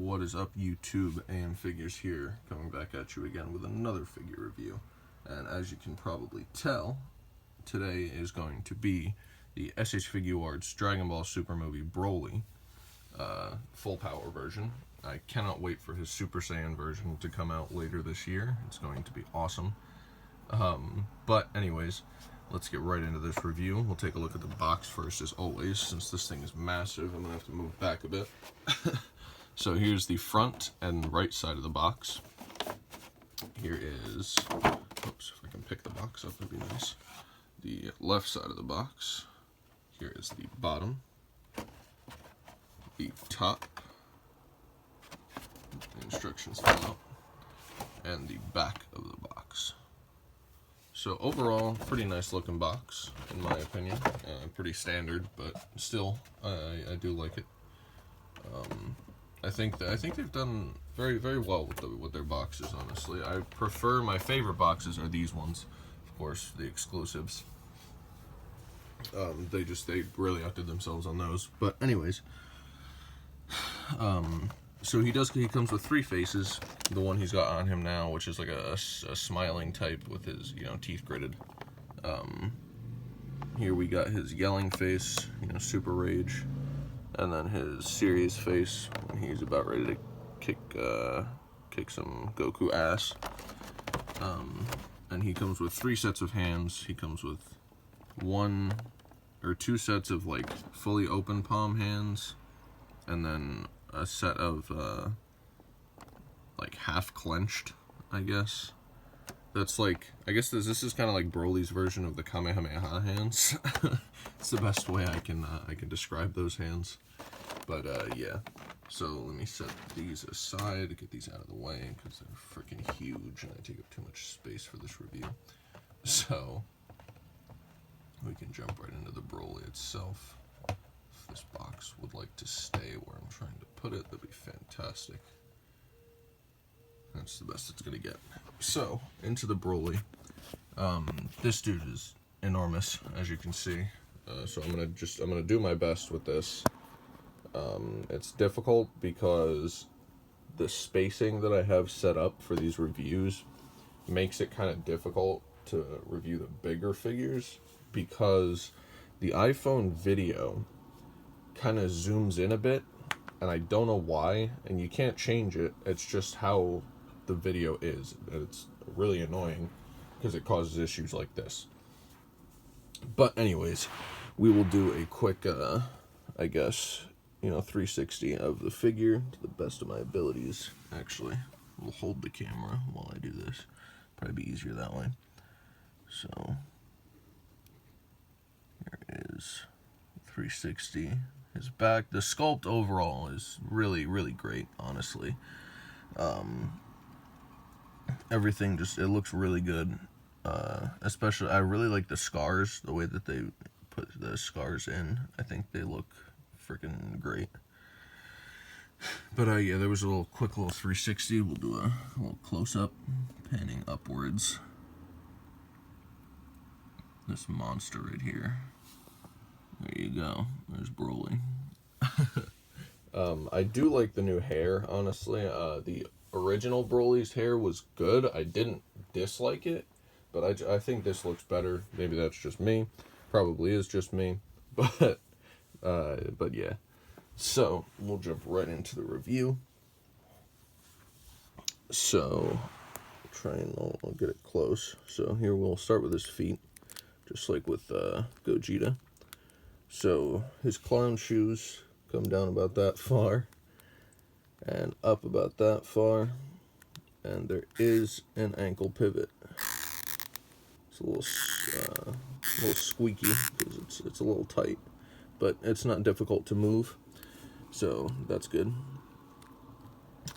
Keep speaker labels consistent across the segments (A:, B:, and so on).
A: What is up, YouTube? AM Figures here, coming back at you again with another figure review. And as you can probably tell, today is going to be the S.H.Figuarts Dragon Ball Super movie Broly full power version. I cannot wait for his Super Saiyan version to come out later this year. It's going to be awesome. But anyways, let's get right into this review. We'll take a look at the box first, as always. Since this thing is massive, I'm going to have to move back a bit. So here's the front and right side of the box. Here is, oops, if I can pick the box up, that'd be nice. The left side of the box. Here is the bottom, the top, the instructions fall out, and the back of the box. So overall, pretty nice looking box, in my opinion. Pretty standard, but still, I do like it. I think they've done very, very well with their boxes. Honestly, I prefer, my favorite boxes are these ones, of course, the exclusives. They really outdid themselves on those. But anyways, so he comes with three faces. The one he's got on him now, which is like a smiling type with his, teeth gritted. Here we got his yelling face, super rage, and then his serious face when he's about ready to kick some Goku ass. And he comes with three sets of hands. He comes with one or two sets of like fully open palm hands, and then a set of like half clenched, I guess. That's like, I guess this is kind of like Broly's version of the Kamehameha hands. It's the best way I can describe those hands. But yeah, so let me set these aside, get these out of the way because they're freaking huge and I take up too much space for this review. So we can jump right into the Broly itself. If this box would like to stay where I'm trying to put it, that'd be fantastic. That's the best it's gonna get. So, into the Broly. This dude is enormous, as you can see. So I'm gonna do my best with this. It's difficult because the spacing that I have set up for these reviews makes it kind of difficult to review the bigger figures, because the iPhone video kind of zooms in a bit, and I don't know why, and you can't change it. It's just how the video is. It's really annoying because it causes issues like this. But anyways, we will do a quick, I guess, 360 of the figure to the best of my abilities. Actually, we'll hold the camera while I do this. Probably be easier that way. So here is 360. His back, the sculpt overall is really, really great, honestly. Everything it looks really good. Especially, I really like the scars, the way that they put the scars in. I think they look freaking great. But yeah, there was a quick little 360. We'll do a little close-up, panning upwards. This monster right here. There you go. There's Broly. I do like the new hair, honestly. The original Broly's hair was good. I didn't dislike it, but I think this looks better. Maybe that's just me. Probably is just me. But yeah. So, we'll jump right into the review. So, I'll get it close. So, here we'll start with his feet, just like with Gogeta. So, his clown shoes come down about that far, and up about that far, and there is an ankle pivot. It's a little squeaky because it's a little tight, but it's not difficult to move, so that's good.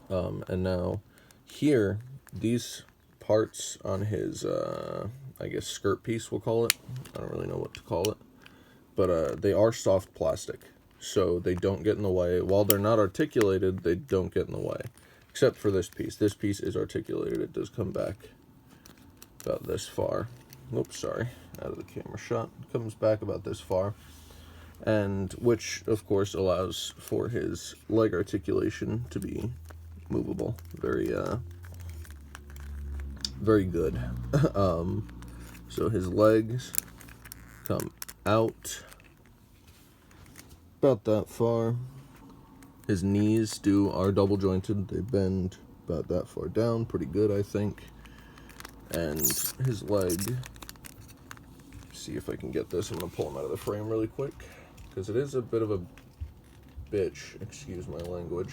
A: And now here, these parts on his I guess skirt piece, we'll call it. I don't really know what to call it, but they are soft plastic, so they don't get in the way. While they're not articulated, they don't get in the way, except for this piece. This piece is articulated. It does come back about this far. Oops, sorry, out of the camera shot. It comes back about this far. and which of course allows for his leg articulation to be movable. Very good. So his legs come out about that far. His knees are double jointed. They bend about that far down. Pretty good, I think. And his leg, see if I can get this. I'm going to pull him out of the frame really quick, because it is a bit of a bitch, excuse my language,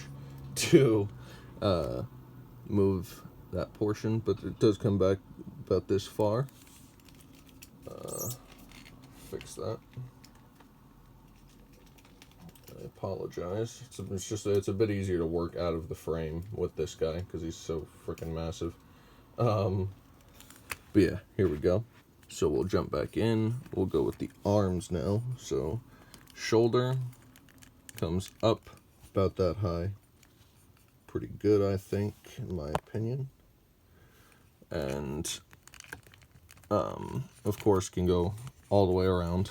A: to move that portion, but it does come back about this far. Fix that. I apologize. It's a bit easier to work out of the frame with this guy because he's so freaking massive. But yeah, here we go. So we'll jump back in. We'll go with the arms now. So shoulder comes up about that high. Pretty good, I think, in my opinion. And of course can go all the way around.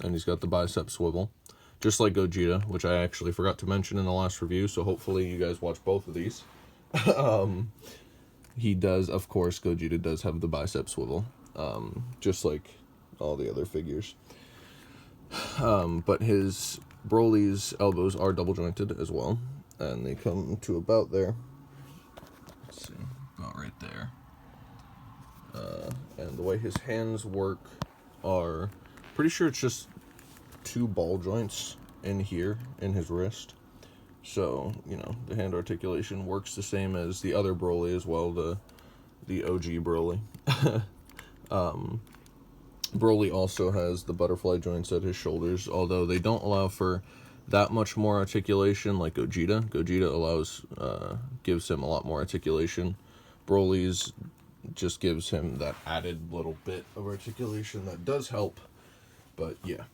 A: And he's got the bicep swivel, just like Gogeta, which I actually forgot to mention in the last review, so hopefully you guys watch both of these. He does, of course, Gogeta does have the bicep swivel, just like all the other figures. But his Broly's elbows are double jointed as well, and they come to about there. Let's see, about right there. And the way his hands work are, pretty sure it's just 2 ball joints in here in his wrist. So, you know, the hand articulation works the same as the other Broly as well, the OG Broly. Broly also has the butterfly joints at his shoulders, although they don't allow for that much more articulation like Gogeta. Gogeta gives him a lot more articulation. Broly's just gives him that added little bit of articulation that does help. But yeah,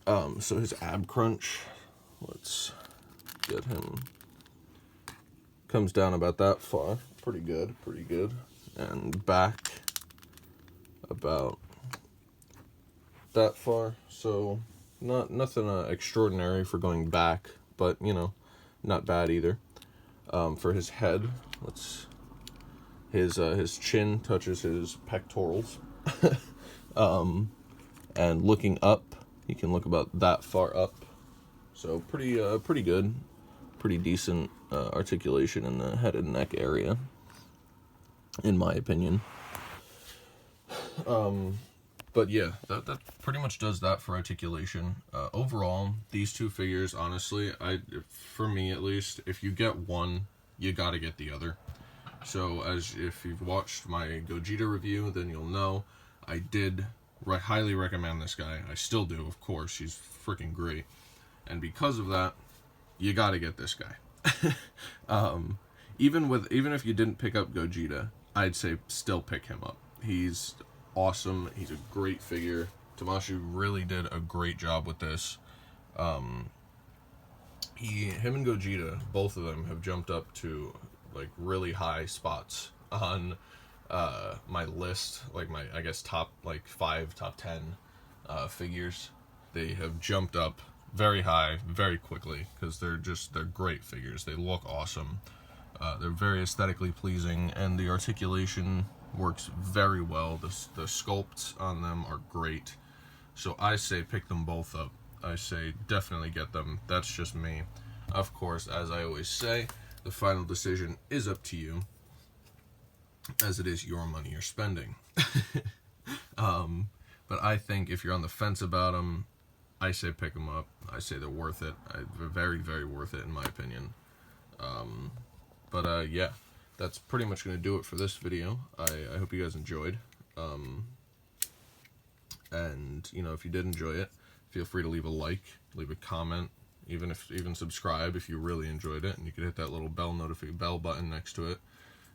A: so his ab crunch, let's get him, comes down about that far. Pretty good. And back about that far. So nothing extraordinary for going back, but you know, not bad either. For his head, his chin touches his pectorals. And looking up, he can look about that far up. So pretty good, pretty decent articulation in the head and neck area, in my opinion. But yeah, that pretty much does that for articulation. Overall, these two figures, honestly, for me at least, if you get one, you gotta get the other. So if you've watched my Gogeta review, then you'll know I did highly recommend this guy. I still do, of course. He's freaking great. And because of that, you gotta get this guy. Even if you didn't pick up Gogeta, I'd say still pick him up. He's awesome. He's a great figure. Tamashii really did a great job with this. Him and Gogeta, both of them have jumped up to like really high spots on my list, like my, I guess, top 10 figures. They have jumped up very high very quickly because they're great figures. They look awesome. They're very aesthetically pleasing, and the articulation works very well. The sculpts on them are great. So I say pick them both up. I say definitely get them. That's just me. Of course, as I always say, the final decision is up to you, as it is your money you're spending. But I think if you're on the fence about them, I say pick them up. I say they're worth it. They're very, very worth it in my opinion. But yeah, that's pretty much going to do it for this video. I hope you guys enjoyed. And, you know, if you did enjoy it, feel free to leave a like, leave a comment, even subscribe if you really enjoyed it. And you can hit that little bell button next to it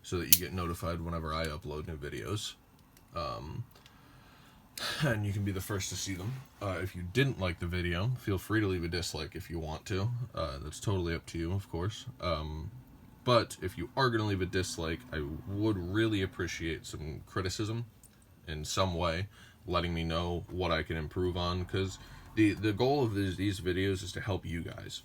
A: so that you get notified whenever I upload new videos. And you can be the first to see them. If you didn't like the video, feel free to leave a dislike if you want to. That's totally up to you, of course. But if you are going to leave a dislike, I would really appreciate some criticism in some way, letting me know what I can improve on, because The goal of these videos is to help you guys.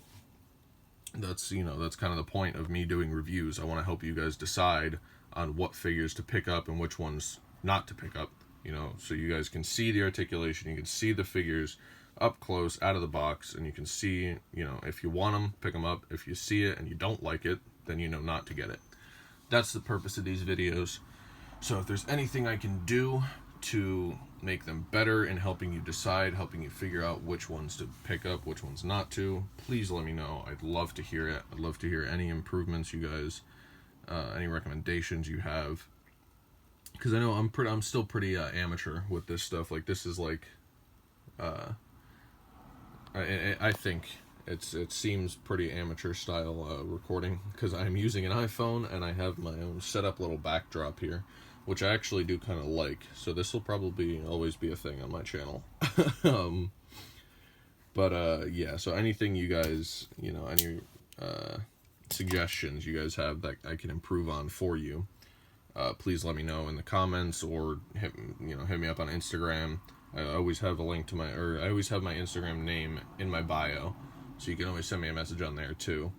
A: That's, you know, that's kind of the point of me doing reviews. I want to help you guys decide on what figures to pick up and which ones not to pick up, you know, so you guys can see the articulation, you can see the figures up close out of the box, and you can see, you know, if you want them, pick them up. If you see it and you don't like it, then you know not to get it. That's the purpose of these videos. So if there's anything I can do to make them better in helping you decide, helping you figure out which ones to pick up, which ones not to, please let me know. I'd love to hear it. I'd love to hear any improvements you guys, any recommendations you have, because I know I'm still pretty amateur with this stuff. Like, this is like, I think it seems pretty amateur style recording, because I'm using an iPhone and I have my own set up little backdrop here, which I actually do kind of like. So this will probably always be a thing on my channel. Yeah, so anything you guys, you know, any suggestions you guys have that I can improve on for you, please let me know in the comments, or hit me up on Instagram. I always have a link to I always have my Instagram name in my bio, so you can always send me a message on there too.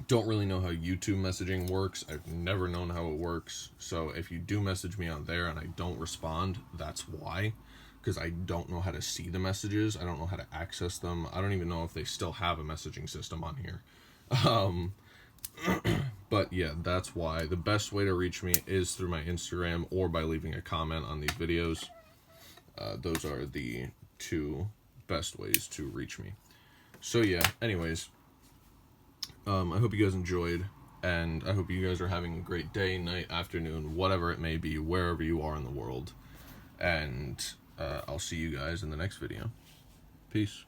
A: Don't really know how YouTube messaging works. I've never known how it works. So if you do message me on there and I don't respond, that's why. Because I don't know how to see the messages. I don't know how to access them. I don't even know if they still have a messaging system on here. But yeah, that's why. The best way to reach me is through my Instagram or by leaving a comment on these videos. Those are the two best ways to reach me. So yeah, anyways, I hope you guys enjoyed, and I hope you guys are having a great day, night, afternoon, whatever it may be, wherever you are in the world. And I'll see you guys in the next video. Peace.